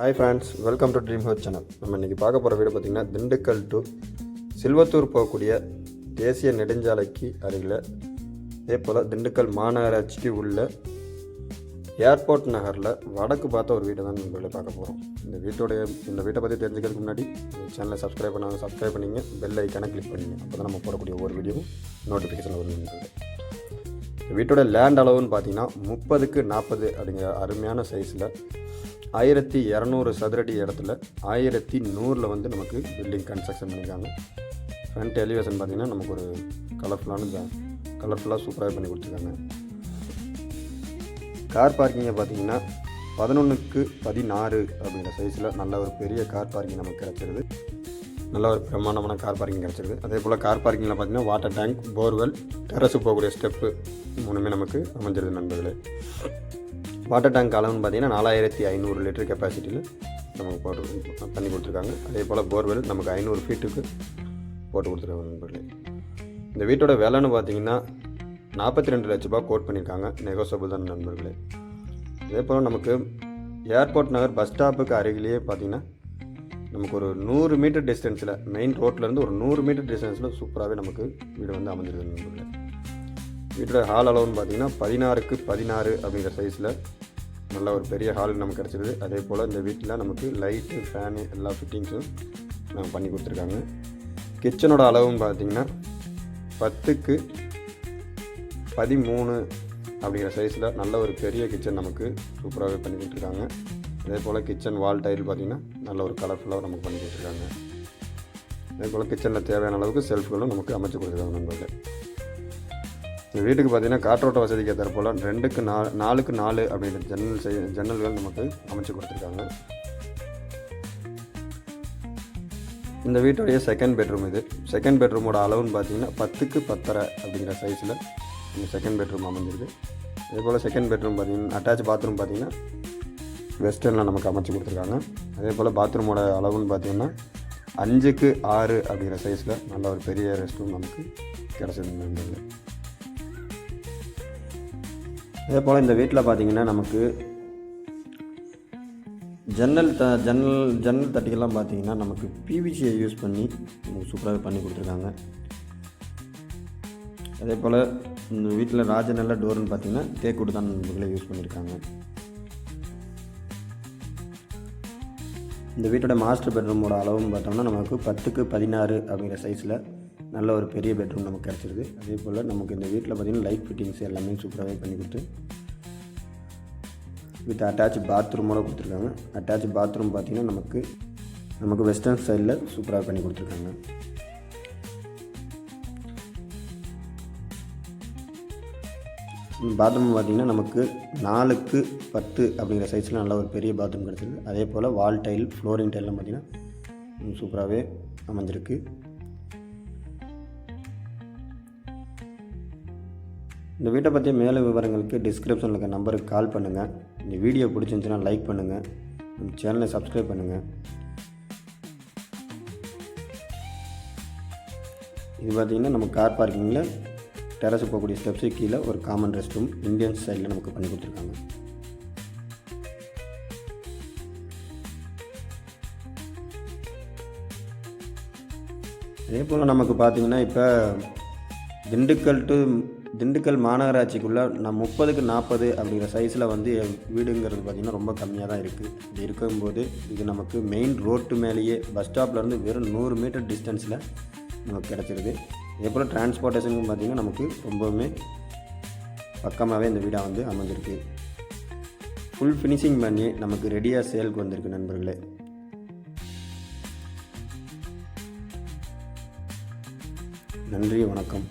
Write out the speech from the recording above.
Hi friends, welcome to dream house channel. நம்ம இன்றைக்கி பார்க்க போகிற வீடு பார்த்திங்கன்னா திண்டுக்கல் டு சில்வத்தூர் போகக்கூடிய தேசிய நெடுஞ்சாலைக்கு அருகில், அதே போல் திண்டுக்கல் மாநகராட்சிக்கு உள்ள ஏர்போர்ட் நகரில் வடக்கு பார்த்த ஒரு வீட்டை தான் நம்ம பார்க்க போகிறோம். இந்த வீட்டை பற்றி தெரிஞ்சுக்கிறதுக்கு முன்னாடி சேனலை சப்ஸ்கிரைப் பண்ணிங்க, பெல் ஐக்கானை கிளிக் பண்ணிங்க. அப்போ தான் நம்ம போடக்கூடிய ஒவ்வொரு வீடியோவும் நோட்டிஃபிகேஷன் வரும். இந்த வீட்டோட லேண்ட் அளவுன்னு பார்த்தீங்கன்னா 30x40 அப்படிங்கிற அருமையான சைஸில் 1200 சதுரடி இடத்துல 1100 வந்து நமக்கு பில்டிங் கன்ஸ்ட்ரக்ஷன் பண்ணியிருக்காங்க. ஃப்ரண்ட் எலிவேஷன் பார்த்திங்கன்னா நமக்கு ஒரு கலர்ஃபுல்லாக சூப்பராக பண்ணி கொடுத்துருக்காங்க. கார் பார்க்கிங்கை பார்த்திங்கன்னா 11x16 அப்படிங்கிற சைஸில் நல்ல ஒரு பெரிய கார் பார்க்கிங் நமக்கு கிடச்சிருது. நல்ல ஒரு பிரமாண்டமான கார் பார்க்கிங் கிடச்சிருது. அதே போல் கார் பார்க்கிங்கில் பார்த்திங்கன்னா வாட்டர் டேங்க், போர்வெல், டெரஸு போகக்கூடிய ஸ்டெப்பு மூணுமே நமக்கு அமைஞ்சிருது நண்பர்களே. வாட்டர் டேங்க் அளவுன்னு பார்த்திங்கன்னா 4500 லிட்டர் கெப்பாசிட்டியில் நமக்கு பண்ணி கொடுத்துருக்காங்க. அதே போல் போர்வெல் நமக்கு 500 ஃபீட்டுக்கு போட்டு கொடுத்துருக்காங்க நண்பர்களே. இந்த வீட்டோட விலைன்னு பார்த்திங்கன்னா 42 லட்ச ரூபா கோட் பண்ணியிருக்காங்க. நெகோசியபிள் தான் நண்பர்களே. அதே போல் நமக்கு ஏர்போர்ட் நகர் பஸ் ஸ்டாப்புக்கு அருகிலேயே பார்த்திங்கன்னா நமக்கு ஒரு 100 மீட்டர் டிஸ்டன்ஸில், மெயின் ரோட்லேருந்து ஒரு 100 மீட்டர் டிஸ்டன்ஸில் சூப்பராகவே நமக்கு வீடு வந்து அமைஞ்சிருக்கு நண்பர்களே. வீட்டோட ஹால் அளவுன்னு பார்த்திங்கன்னா 16x16 அப்படிங்கிற சைஸில் நல்ல ஒரு பெரிய ஹால் நமக்கு கிடச்சிருது. அதே போல் இந்த வீட்டில் நமக்கு லைட்டு, ஃபேனு எல்லா ஃபிட்டிங்ஸும் நம்ம பண்ணி கொடுத்துருக்காங்க. கிச்சனோட அளவுன்னு பார்த்திங்கன்னா 10x13 அப்படிங்கிற சைஸில் நல்ல ஒரு பெரிய கிச்சன் நமக்கு சூப்பராகவே பண்ணி கொடுத்துருக்காங்க. அதே போல் கிச்சன் வால் டைல் பார்த்திங்கன்னா நல்ல ஒரு கலர்ஃபுல்லாக நமக்கு பண்ணி கொடுத்துருக்காங்க. அதே போல் கிச்சனில் தேவையான அளவுக்கு செல்ஃப்களும் நமக்கு அமைச்சு கொடுத்துருக்காங்க நண்பர்களே. இந்த வீட்டுக்கு பார்த்திங்கன்னா காற்றோட்ட வசதிக்கு ஏற்ற போல் 4x4 அப்படிங்கிற ஜன்னல்கள் நமக்கு அமைச்சு கொடுத்துருக்காங்க. இந்த வீட்டுடைய செகண்ட் பெட்ரூம் இது. செகண்ட் பெட்ரூமோட அளவுன்னு பார்த்திங்கன்னா 10x10.5 அப்படிங்கிற சைஸில் இந்த செகண்ட் பெட்ரூம் அமைஞ்சிருக்கு. அதே போல் செகண்ட் பெட்ரூம் பார்த்திங்கன்னா அட்டாச் பாத்ரூம் பார்த்திங்கன்னா வெஸ்டர்னில் நமக்கு அமைச்சு கொடுத்துருக்காங்க. அதே போல் பாத்ரூமோட அளவுன்னு பார்த்திங்கன்னா 5x6 அப்படிங்கிற சைஸில் நல்ல ஒரு பெரிய ரெஸ்ட் ரூம் நமக்கு கிடச்சிருந்தது. அதே போல் இந்த வீட்டில் பார்த்திங்கன்னா நமக்கு ஜன்னல் தட்டிகள்லாம் பார்த்திங்கன்னா நமக்கு பிவிசியை யூஸ் பண்ணி சூப்பராக பண்ணி கொடுத்துருக்காங்க. அதே போல் இந்த வீட்டில் ராஜநல்ல டோர்னு பார்த்திங்கன்னா தேக்கூட்டு தான் நண்பர்களே யூஸ் பண்ணியிருக்காங்க. இந்த வீட்டோட மாஸ்டர் பெட்ரூமோட அளவுன்னு பார்த்தோம்னா நமக்கு 10x16 அப்படிங்கிற சைஸில் நல்ல ஒரு பெரிய பெட்ரூம் நமக்கு கிடச்சிருது. அதே போல் நமக்கு இந்த வீட்டில் பார்த்திங்கன்னா லைட் ஃபிட்டிங்ஸ் எல்லாமே சூப்பராகவே பண்ணி கொடுத்து வித் அட்டாச் பாத்ரூமோட கொடுத்துருக்காங்க. அட்டாச் பாத்ரூம் பார்த்திங்கன்னா நமக்கு வெஸ்டர்ன் ஸ்டைலில் சூப்பராக பண்ணி கொடுத்துருக்காங்க. பாத்ரூம் பார்த்திங்கன்னா நமக்கு 4x10 அப்படிங்கிற சைஸில் நல்ல ஒரு பெரிய பாத்ரூம் கிடச்சிருக்கு. அதே போல் வால் டைல், ஃப்ளோரிங் டைல்லாம் பார்த்திங்கன்னா சூப்பராகவே அமைஞ்சிருக்கு. இந்த வீட்டை பற்றி மேலே விவரங்களுக்கு டிஸ்கிரிப்ஷனில் இருக்க நம்பருக்கு கால் பண்ணுங்கள். இந்த வீடியோ பிடிச்சிருந்துச்சுன்னா லைக் பண்ணுங்கள், நம்ம சேனலை சப்ஸ்கிரைப் பண்ணுங்கள். இது பார்த்திங்கன்னா நம்ம கார் பார்க்கிங்கில் டெரஸ் போகக்கூடிய ஸ்டெப்ஸு கீழே ஒரு காமன் ரெஸ்ட் ரூம் இந்தியன் ஸ்டைலில் நமக்கு பண்ணி கொடுத்துருக்காங்க. அதே போல் நமக்கு பார்த்திங்கன்னா இப்போ திண்டுக்கல் மாநகராட்சிக்குள்ளே 30x40 அப்படிங்கிற சைஸில் வந்து வீடுங்கிறது பார்த்திங்கன்னா ரொம்ப கம்மியாக தான் இருக்குது. இப்படி இருக்கும்போது இது நமக்கு மெயின் ரோட்டு மேலேயே பஸ் ஸ்டாப்லேருந்து வெறும் 100 மீட்டர் டிஸ்டன்ஸில் நமக்கு கிடச்சிருக்கு. அதே போல் டிரான்ஸ்போர்ட்டேஷனுக்கும் பார்த்திங்கன்னா நமக்கு ரொம்பவுமே பக்கமாகவே இந்த வீடாக வந்து அமைஞ்சிருக்கு. ஃபுல் ஃபினிஷிங் பண்ணி நமக்கு ரெடியாக சேலுக்கு வந்திருக்கு நண்பர்களே. நன்றி, வணக்கம்.